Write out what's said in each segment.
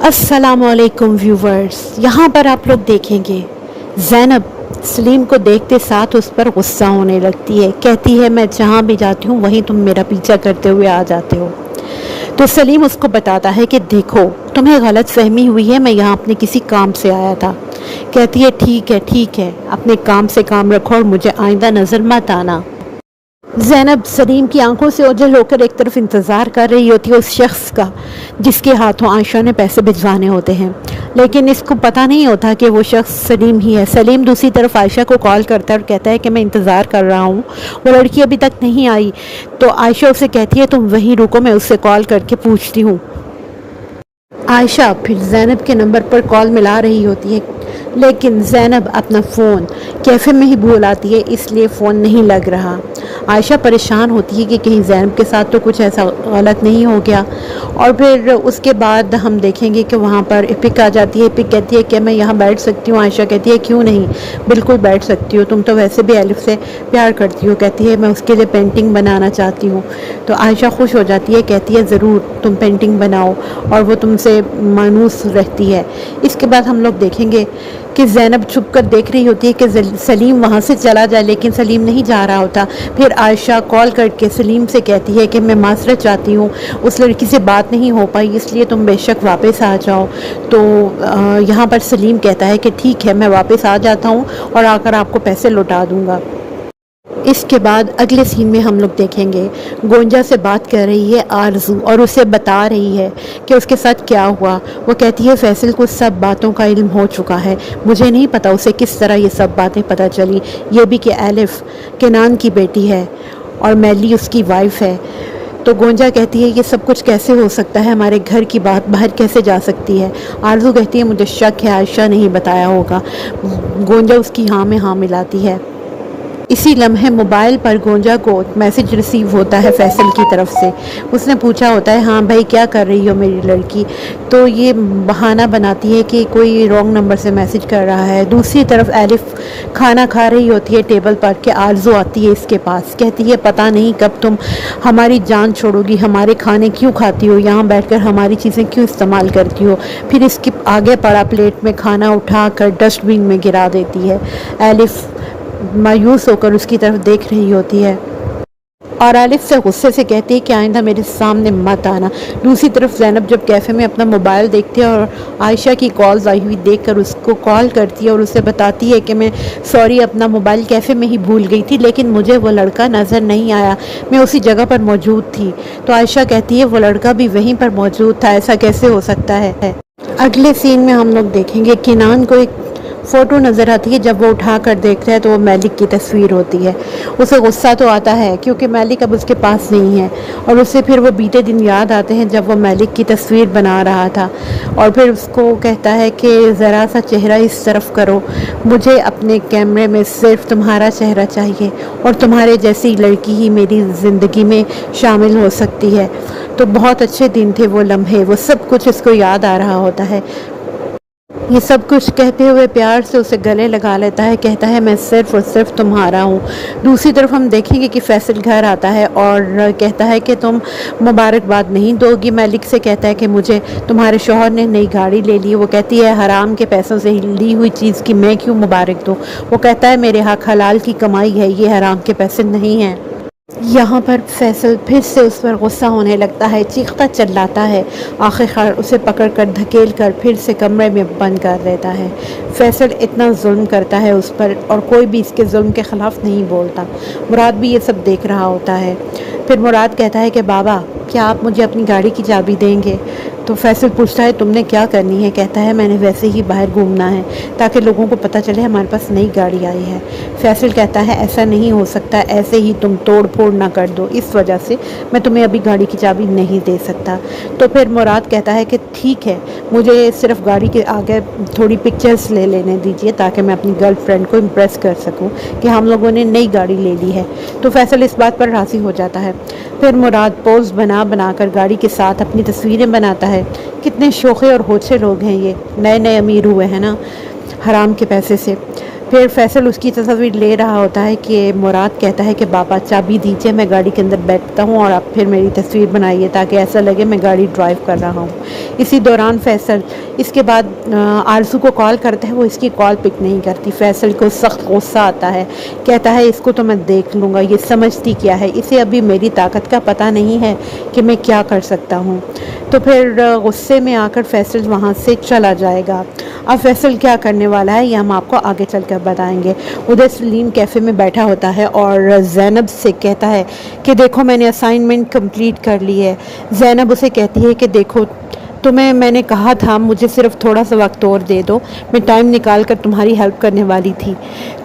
अस्सलामुअलैकुम व्यूवर्स, यहाँ पर आप लोग देखेंगे ज़ैनब सलीम को देखते साथ उस पर गुस्सा होने लगती है। कहती है मैं जहाँ भी जाती हूँ वहीं तुम मेरा पीछा करते हुए आ जाते हो। तो सलीम उसको बताता है कि देखो तुम्हें गलत फहमी हुई है, मैं यहाँ अपने किसी काम से आया था। कहती है ठीक है, अपने काम से काम रखो और मुझे आइंदा नज़र मत आना। ज़ैनब सलीम की आंखों से ओझल होकर एक तरफ इंतज़ार कर रही होती है उस शख्स का जिसके हाथों आयशा ने पैसे भिजवाने होते हैं, लेकिन इसको पता नहीं होता कि वो शख्स सलीम ही है। सलीम दूसरी तरफ आयशा को कॉल करता है और कहता है कि मैं इंतज़ार कर रहा हूँ, वो लड़की अभी तक नहीं आई। तो आयशा उसे कहती है तुम वहीं रुको, मैं उससे कॉल करके पूछती हूँ। आयशा फिर ज़ैनब के नंबर पर कॉल मिला रही होती है, लेकिन ज़ैनब अपना फ़ोन कैफ़े में ही भूल आती है, इसलिए फ़ोन नहीं लग रहा। आयशा परेशान होती है कि कहीं ज़ैनब के साथ तो कुछ ऐसा गलत नहीं हो गया। और फिर उसके बाद हम देखेंगे कि वहाँ पर इपिक आ जाती है। इपिक कहती है कि मैं यहाँ बैठ सकती हूँ। आयशा कहती है क्यों नहीं, बिल्कुल बैठ सकती हो, तुम तो वैसे भी एलिफ से प्यार करती हो। कहती है मैं उसके लिए पेंटिंग बनाना चाहती हूँ। तो आयशा खुश हो जाती है, कहती है ज़रूर तुम पेंटिंग बनाओ, और वो तुमसे मानूस रहती है। इसके बाद हम लोग देखेंगे कि ज़ैनब छुप कर देख रही होती है कि सलीम वहाँ से चला जाए, लेकिन सलीम नहीं जा रहा होता। फिर आयशा कॉल करके सलीम से कहती है कि मैं माफ़रत चाहती हूँ, उस लड़की से बात नहीं हो पाई, इसलिए तुम बेशक वापस आ जाओ। तो यहाँ पर सलीम कहता है कि ठीक है, मैं वापस आ जाता हूँ और आकर आपको पैसे लौटा दूँगा। इसके बाद अगले सीन में हम लोग देखेंगे गोंजा से बात कर रही है आरजू और उसे बता रही है कि उसके साथ क्या हुआ। वो कहती है फैसल को सब बातों का इल्म हो चुका है, मुझे नहीं पता उसे किस तरह ये सब बातें पता चली, ये भी कि एलिफ केनान की बेटी है और मैली उसकी वाइफ है। तो गोंजा कहती है ये सब कुछ कैसे हो सकता है, हमारे घर की बात बाहर कैसे जा सकती है। आरजू कहती है मुझे शक है आयशा ने ही बताया होगा। गोंजा उसकी हाँ में हाँ मिलाती है। इसी लम्हे मोबाइल पर गोंजा को मैसेज रिसीव होता है फैसल की तरफ से। उसने पूछा होता है हाँ भाई क्या कर रही हो मेरी लड़की। तो ये बहाना बनाती है कि कोई रॉन्ग नंबर से मैसेज कर रहा है। दूसरी तरफ एलिफ खाना खा रही होती है टेबल पर कि आरजू आती है इसके पास। कहती है पता नहीं कब तुम हमारी जान छोड़ोगी, हमारे खाने क्यों खाती हो, यहाँ बैठकर हमारी चीज़ें क्यों इस्तेमाल करती हो। फिर इसके आगे पड़ा प्लेट में खाना उठाकर डस्टबिन में गिरा देती है। एलिफ मायूस होकर उसकी तरफ देख रही होती है और आलिफ से गुस्से से कहती है कि आइंदा मेरे सामने मत आना। दूसरी तरफ ज़ैनब जब कैफ़े में अपना मोबाइल देखती है और आयशा की कॉल्स आई हुई देखकर उसको कॉल करती है और उसे बताती है कि मैं सॉरी अपना मोबाइल कैफ़े में ही भूल गई थी, लेकिन मुझे वो लड़का नज़र नहीं आया, मैं उसी जगह पर मौजूद थी। तो आयशा कहती है वो लड़का भी वहीं पर मौजूद था, ऐसा कैसे हो सकता है। अगले सीन में हम लोग देखेंगे किनान को एक फ़ोटो नज़र आती है। जब वो उठा कर देखता है तो वो मैलिक की तस्वीर होती है। उसे गुस्सा तो आता है क्योंकि मैलिक अब उसके पास नहीं है, और उसे फिर वो बीते दिन याद आते हैं जब वो मैलिक की तस्वीर बना रहा था। और फिर उसको कहता है कि ज़रा सा चेहरा इस तरफ करो, मुझे अपने कैमरे में सिर्फ तुम्हारा चेहरा चाहिए और तुम्हारे जैसी लड़की ही मेरी ज़िंदगी में शामिल हो सकती है। तो बहुत अच्छे दिन थे वो लम्हे, वो सब कुछ इसको याद आ रहा होता है। ये सब कुछ कहते हुए प्यार से उसे गले लगा लेता है, कहता है मैं सिर्फ और सिर्फ तुम्हारा हूँ। दूसरी तरफ हम देखेंगे कि फैसल घर आता है और कहता है कि तुम मुबारकबाद नहीं दोगी। मैलिक से कहता है कि मुझे तुम्हारे शौहर ने नई गाड़ी ले ली। वो कहती है हराम के पैसों से ली हुई चीज़ की मैं क्यों मुबारक दूँ। वो कहता है मेरे हक हलाल की कमाई है, ये हराम के पैसे नहीं हैं। यहाँ पर फैसल फिर से उस पर गुस्सा होने लगता है, चीखता चिल्लाता है। आखिरकार उसे पकड़कर धकेल कर फिर से कमरे में बंद कर देता है। फैसल इतना जुल्म करता है उस पर और कोई भी इसके जुल्म के ख़िलाफ़ नहीं बोलता। मुराद भी ये सब देख रहा होता है। फिर मुराद कहता है कि बाबा क्या आप मुझे अपनी गाड़ी की चाबी देंगे। तो फैसल पूछता है तुमने क्या करनी है। कहता है मैंने वैसे ही बाहर घूमना है ताकि लोगों को पता चले हमारे पास नई गाड़ी आई है। फैसल कहता है ऐसा नहीं हो सकता, ऐसे ही तुम तोड़ फोड़ ना कर दो, इस वजह से मैं तुम्हें अभी गाड़ी की चाबी नहीं दे सकता। तो फिर मुराद कहता है कि ठीक है, मुझे सिर्फ गाड़ी के आगे थोड़ी पिक्चर्स ले लेने दीजिए ताकि मैं अपनी गर्लफ्रेंड को इम्प्रेस कर सकूँ कि हम लोगों ने नई गाड़ी ले ली है। तो फैसल इस बात पर राज़ी हो जाता है। फिर मुराद पोज बना कर गाड़ी के साथ अपनी तस्वीरें बनाता है। कितने शोखे और होछे लोग हैं ये, नए नए अमीर हुए हैं ना हराम के पैसे से। फिर फैसल उसकी तस्वीर ले रहा होता है कि मुराद कहता है कि बाबा चाबी दीजिए, मैं गाड़ी के अंदर बैठता हूँ और आप फिर मेरी तस्वीर बनाइए ताकि ऐसा लगे मैं गाड़ी ड्राइव कर रहा हूँ। इसी दौरान फैसल इसके बाद आरज़ू को कॉल करता है, वो इसकी कॉल पिक नहीं करती। फैसल को सख्त गुस्सा आता है, कहता है इसको तो मैं देख लूँगा, ये समझती क्या है, इसे अभी मेरी ताकत का पता नहीं है कि मैं क्या कर सकता हूँ। तो फिर गुस्से में आकर फैसल वहाँ से चला जाएगा। अब फैसल क्या करने वाला है ये हम आपको आगे चलकर बताएंगे। उधर सलीम कैफ़े में बैठा होता है और ज़ैनब से कहता है कि देखो मैंने असाइनमेंट कंप्लीट कर ली है। ज़ैनब उसे कहती है कि देखो तुम्हें मैंने कहा था मुझे सिर्फ थोड़ा सा वक्त और दे दो, मैं टाइम निकाल कर तुम्हारी हेल्प करने वाली थी।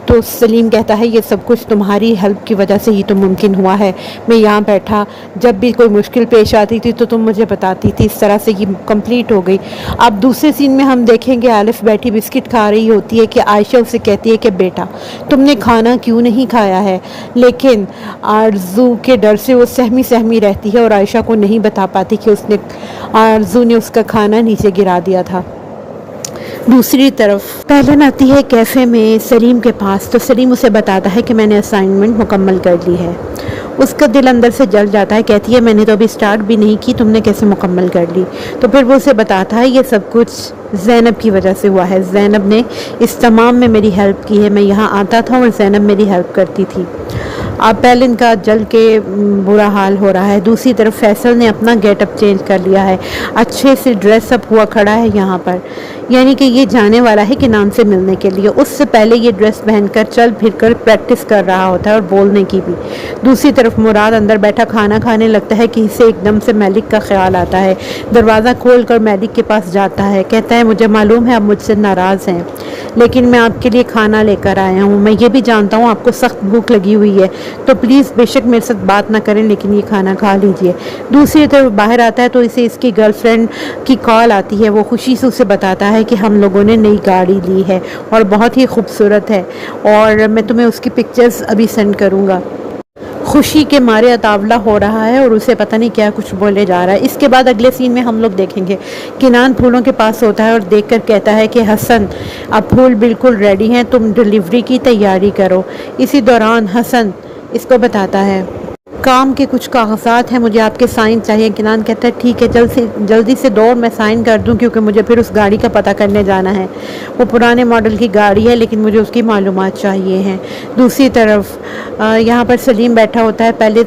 तो सलीम कहता है ये सब कुछ तुम्हारी हेल्प की वजह से ही तो मुमकिन हुआ है। मैं यहाँ बैठा, जब भी कोई मुश्किल पेश आती थी तो तुम मुझे बताती थी, इस तरह से ये कंप्लीट हो गई। अब दूसरे सीन में हम देखेंगे आलिफ बैठी बिस्किट खा रही होती है कि आयशा उसे कहती है कि बेटा तुमने खाना क्यों नहीं खाया है, लेकिन आरज़ू के डर से वो सहमी सहमी रहती है और आयशा को नहीं बता पाती कि आरज़ू ने उसका खाना नीचे गिरा दिया था। दूसरी तरफ पहलन आती है कैफ़े में सलीम के पास, तो सलीम उसे बताता है कि मैंने असाइनमेंट मुकम्मल कर ली है। उसका दिल अंदर से जल जाता है, कहती है मैंने तो अभी स्टार्ट भी नहीं की, तुमने कैसे मुकम्मल कर ली। तो फिर वो उसे बताता है ये सब कुछ ज़ैनब की वजह से हुआ है, ज़ैनब ने इस तमाम में मेरी हेल्प की है, मैं यहाँ आता था और ज़ैनब मेरी हेल्प करती थी। अब पहले का जल के बुरा हाल हो रहा है। दूसरी तरफ फैसल ने अपना गेटअप चेंज कर लिया है, अच्छे से ड्रेसअप हुआ खड़ा है यहाँ पर, यानी कि ये जाने वाला है किनान से मिलने के लिए। उससे पहले ये ड्रेस पहनकर चल फिर कर प्रैक्टिस कर रहा होता है और बोलने की भी। दूसरी तरफ मुराद अंदर बैठा खाना खाने लगता है कि इसे एकदम से मैलिक का ख्याल आता है। दरवाज़ा खोल कर मैलिक के पास जाता है, कहता है मुझे मालूम है आप मुझसे नाराज़ हैं, लेकिन मैं आपके लिए खाना लेकर आया हूँ। मैं ये भी जानता हूँ आपको सख्त भूख लगी हुई है, तो प्लीज़ बेशक मेरे साथ बात ना करें, लेकिन ये खाना खा लीजिए। दूसरी तरफ बाहर आता है तो इसे इसकी गर्लफ्रेंड की कॉल आती है। वो खुशी से उसे बताता है कि हम लोगों ने नई गाड़ी ली है और बहुत ही खूबसूरत है और मैं तुम्हें उसकी पिक्चर्स अभी सेंड करूँगा। खुशी के मारे अतावला हो रहा है और उसे पता नहीं क्या कुछ बोले जा रहा है। इसके बाद अगले सीन में हम लोग देखेंगे किनान फूलों के पास होता है और देखकर कहता है कि हसन अब फूल बिल्कुल रेडी हैं, तुम डिलीवरी की तैयारी करो। इसी दौरान हसन इसको बताता है काम के कुछ कागजात हैं, मुझे आपके साइन चाहिए। किनान कहता है ठीक है, जल्दी से दो, मैं साइन कर दूं क्योंकि मुझे फिर उस गाड़ी का पता करने जाना है। वो पुराने मॉडल की गाड़ी है लेकिन मुझे उसकी मालूमात चाहिए हैं। दूसरी तरफ यहाँ पर सलीम बैठा होता है, पहले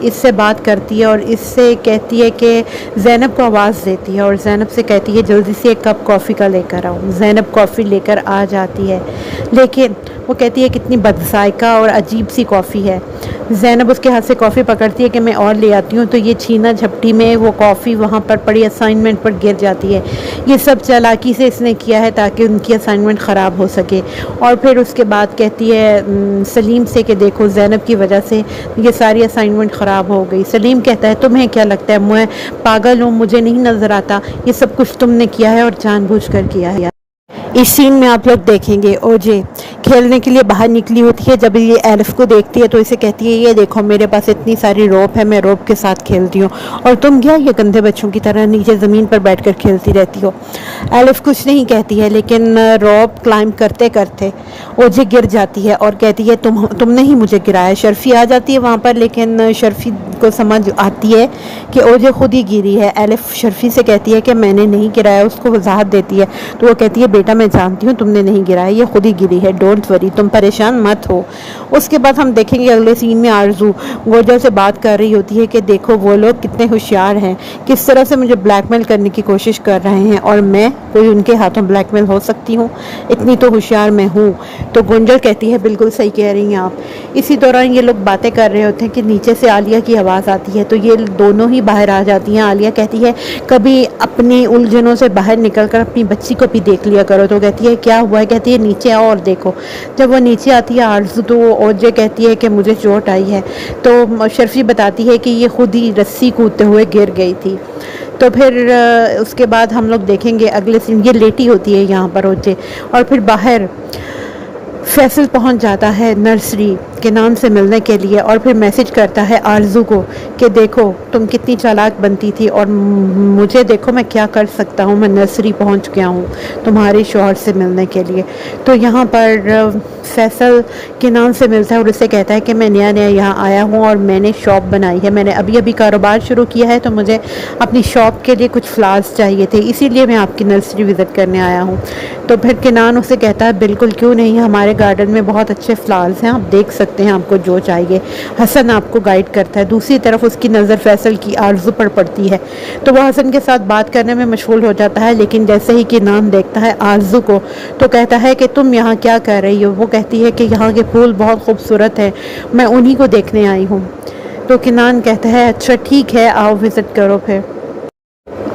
इससे बात करती है और इससे कहती है कि ज़ैनब को आवाज़ देती है और ज़ैनब से कहती है जल्दी से एक कप कॉफ़ी का लेकर आओ। ज़ैनब कॉफ़ी लेकर आ जाती है, लेकिन वो कहती है कितनी बदजायका और अजीब सी कॉफ़ी है। ज़ैनब उसके हाथ से कॉफ़ी पकड़ती है कि मैं और ले आती हूँ, तो ये छीना झपटी में वो कॉफ़ी वहाँ पर पड़ी असाइनमेंट पर गिर जाती है। ये सब चालाकी से इसने किया है ताकि उनकी असाइनमेंट ख़राब हो सके। और फिर उसके बाद कहती है सलीम से कि देखो ज़ैनब की वजह से ये सारी असाइनमेंट ख़राब हो गई। सलीम कहता है तुम्हें क्या लगता है मैं पागल हूँ, मुझे नहीं नज़र आता, ये सब कुछ तुमने किया है और जानबूझकर किया है। इस सीन में आप लोग देखेंगे ओजे खेलने के लिए बाहर निकली होती है। जब ये एलिफ को देखती है तो इसे कहती है ये देखो मेरे पास इतनी सारी रोप है, मैं रोप के साथ खेलती हूँ और तुम क्या ये गंदे बच्चों की तरह नीचे ज़मीन पर बैठकर खेलती रहती हो। एलिफ कुछ नहीं कहती है, लेकिन रोप क्लाइंब करते करते ओजे गिर जाती है और कहती है तुमने ही मुझे गिराया। शर्फी आ जाती है वहाँ पर, लेकिन शर्फी को समझ आती है कि ओजे खुद ही गिरी है। एलिफ शर्फी से कहती है कि मैंने नहीं गिराया, उसको वजाहत देती है तो वो कहती है बेटा मैं जानती हूँ तुमने नहीं गिराया, ये खुद ही गिरी है, डोंट वरी, तुम परेशान मत हो। उसके बाद हम देखेंगे अगले सीन में आरजू गोजल से बात कर रही होती है कि देखो वो लोग कितने होशियार हैं, किस तरह से मुझे ब्लैकमेल करने की कोशिश कर रहे हैं और मैं कोई उनके हाथों ब्लैकमेल हो सकती हूँ, इतनी तो होशियार मैं हूँ। तो गुंजल कहती है बिल्कुल सही कह रही हैं आप। इसी दौरान ये लोग बातें कर रहे होते हैं कि नीचे से आलिया की आवाज़ आती है, तो ये दोनों ही बाहर आ जाती हैं। आलिया कहती है कभी अपनी उलझनों से बाहर निकल कर अपनी बच्ची को भी देख लिया करो। तो कहती है क्या हुआ है, कहती है नीचे आओ और देखो। जब वो नीचे आती है आरज़ू तो ओजे कहती है कि मुझे चोट आई है, तो शर्फी बताती है कि ये खुद ही रस्सी कूदते हुए गिर गई थी। तो फिर उसके बाद हम लोग देखेंगे अगले सीन, ये लेटी होती है यहाँ पर ओजे और फिर बाहर फैसल पहुंच जाता है नर्सरी किनान से मिलने के लिए और फिर मैसेज करता है आरजू को कि देखो तुम कितनी चालाक बनती थी और मुझे देखो मैं क्या कर सकता हूँ, मैं नर्सरी पहुँच गया हूँ तुम्हारे शौहर से मिलने के लिए। तो यहाँ पर फैसल किनान से मिलता है और उससे कहता है कि मैं नया नया यहाँ आया हूँ और मैंने शॉप बनाई है, मैंने अभी अभी कारोबार शुरू किया है, तो मुझे अपनी शॉप के लिए कुछ फ्लावर्स चाहिए थे, इसीलिए मैं आपकी नर्सरी विज़िट करने आया हूँ। तो फिर किनान उसे कहता है बिल्कुल क्यों नहीं, हमारे गार्डन में बहुत अच्छे फ्लावर्स हैं, आप देख सकते हैं आपको जो चाहिए। हसन आपको गाइड करता है। दूसरी तरफ उसकी नज़र फैसल की आरजू पर पड़ती है तो वह हसन के साथ बात करने में मशगूल हो जाता है, लेकिन जैसे ही किनान देखता है आरजू को तो कहता है कि तुम यहाँ क्या कर रही हो। वो कहती है कि यहाँ के फूल बहुत खूबसूरत हैं, मैं उन्हीं को देखने आई हूँ। तो किनान कहता है अच्छा ठीक है आओ विज़िट करो। फिर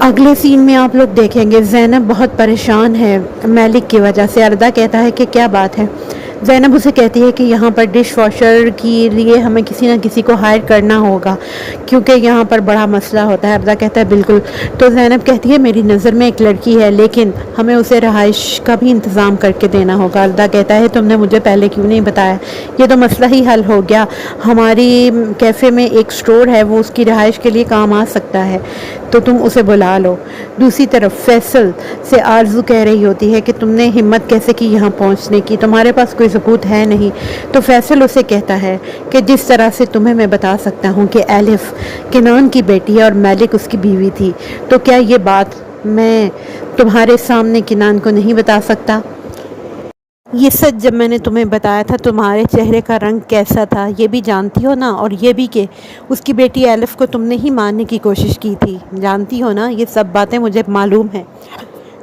अगले सीन में आप लोग देखेंगे ज़ैनब बहुत परेशान है मालिक की वजह से। अर्दा कहता है कि क्या बात है। ज़ैनब उसे कहती है कि यहाँ पर डिश वॉशर के लिए हमें किसी न किसी को हायर करना होगा क्योंकि यहाँ पर बड़ा मसला होता है। अर्दा कहता है बिल्कुल। तो ज़ैनब कहती है मेरी नज़र में एक लड़की है लेकिन हमें उसे रहाइश का भी इंतज़ाम करके देना होगा। अर्दा कहता है तुमने मुझे पहले क्यों नहीं बताया, ये तो मसला ही हल हो गया। हमारी कैफ़े में एक स्टोर है, वो उसकी रहाइश के लिए काम आ सकता है, तो तुम उसे बुला लो। दूसरी तरफ फैसल से आरजू कह रही होती है कि तुमने हिम्मत कैसे की यहाँ पहुँचने की, तुम्हारे पास कोई सबूत है नहीं। तो फैसल उसे कहता है कि जिस तरह से तुम्हें मैं बता सकता हूँ कि एलिफ किनान की बेटी है और मालिक उसकी बीवी थी, तो क्या ये बात मैं तुम्हारे सामने किनान को नहीं बता सकता। ये सच जब मैंने तुम्हें बताया था तुम्हारे चेहरे का रंग कैसा था ये भी जानती हो ना, और ये भी कि उसकी बेटी एलिफ को तुमने ही मारने की कोशिश की थी, जानती हो ना, ये सब बातें मुझे मालूम है।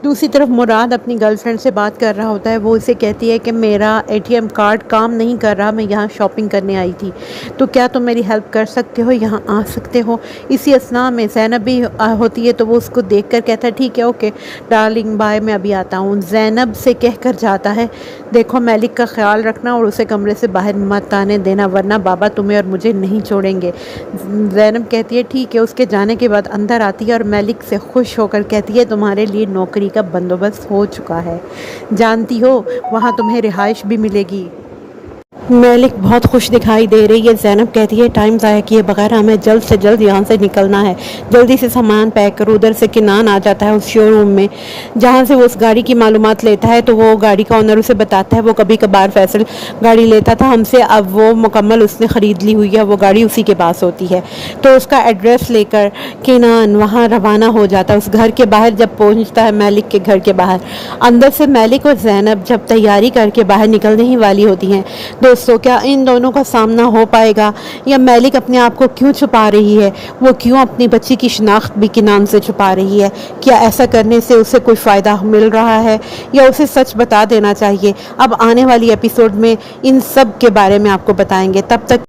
दूसरी तरफ मुराद अपनी गर्लफ्रेंड से बात कर रहा होता है। वो उसे कहती है कि मेरा एटीएम कार्ड काम नहीं कर रहा, मैं यहाँ शॉपिंग करने आई थी, तो क्या तुम मेरी हेल्प कर सकते हो, यहाँ आ सकते हो। इसी असना में ज़ैनब भी होती है तो वो उसको देख कर कहता है ठीक है ओके डार्लिंग बाय, मैं अभी आता हूँ। ज़ैनब से कह कर जाता है देखो मालिक का ख्याल रखना और उसे कमरे से बाहर मत आने देना वरना बाबा तुम्हें और मुझे नहीं छोड़ेंगे। ज़ैनब कहती है ठीक है। उसके जाने के बाद अंदर आती है और मालिक से खुश होकर कहती है तुम्हारे लिए नौकरी का बंदोबस्त हो चुका है, जानती हो वहाँ तुम्हें रिहाइश भी मिलेगी। मालिक बहुत खुश दिखाई दे रही है। ज़ैनब कहती है टाइम ज़ाया किए बगैर हमें जल्द से जल्द यहाँ से निकलना है, जल्दी से सामान पैक करो। उधर से किनान आ जाता है उस शोरूम में जहाँ से वो उस गाड़ी की मालूमात लेता है, तो वो गाड़ी का ओनर उसे बताता है वो कभी कभार फैसल गाड़ी लेता था हमसे, अब वो मुकम्मल उसने ख़रीद ली हुई है, वो गाड़ी उसी के पास होती है। तो उसका एड्रेस लेकर किनान वहाँ रवाना हो जाता है। उस घर के बाहर जब पहुँचता है मालिक के घर के बाहर, अंदर से मालिक और ज़ैनब जब तैयारी करके बाहर निकलने ही वाली होती हैं, दोस्तों क्या इन दोनों का सामना हो पाएगा, या मालिक अपने आप को क्यों छुपा रही है, वो क्यों अपनी बच्ची की शिनाख्त भी किनान से छुपा रही है, क्या ऐसा करने से उसे कोई फ़ायदा मिल रहा है या उसे सच बता देना चाहिए। अब आने वाली एपिसोड में इन सब के बारे में आपको बताएंगे। तब तक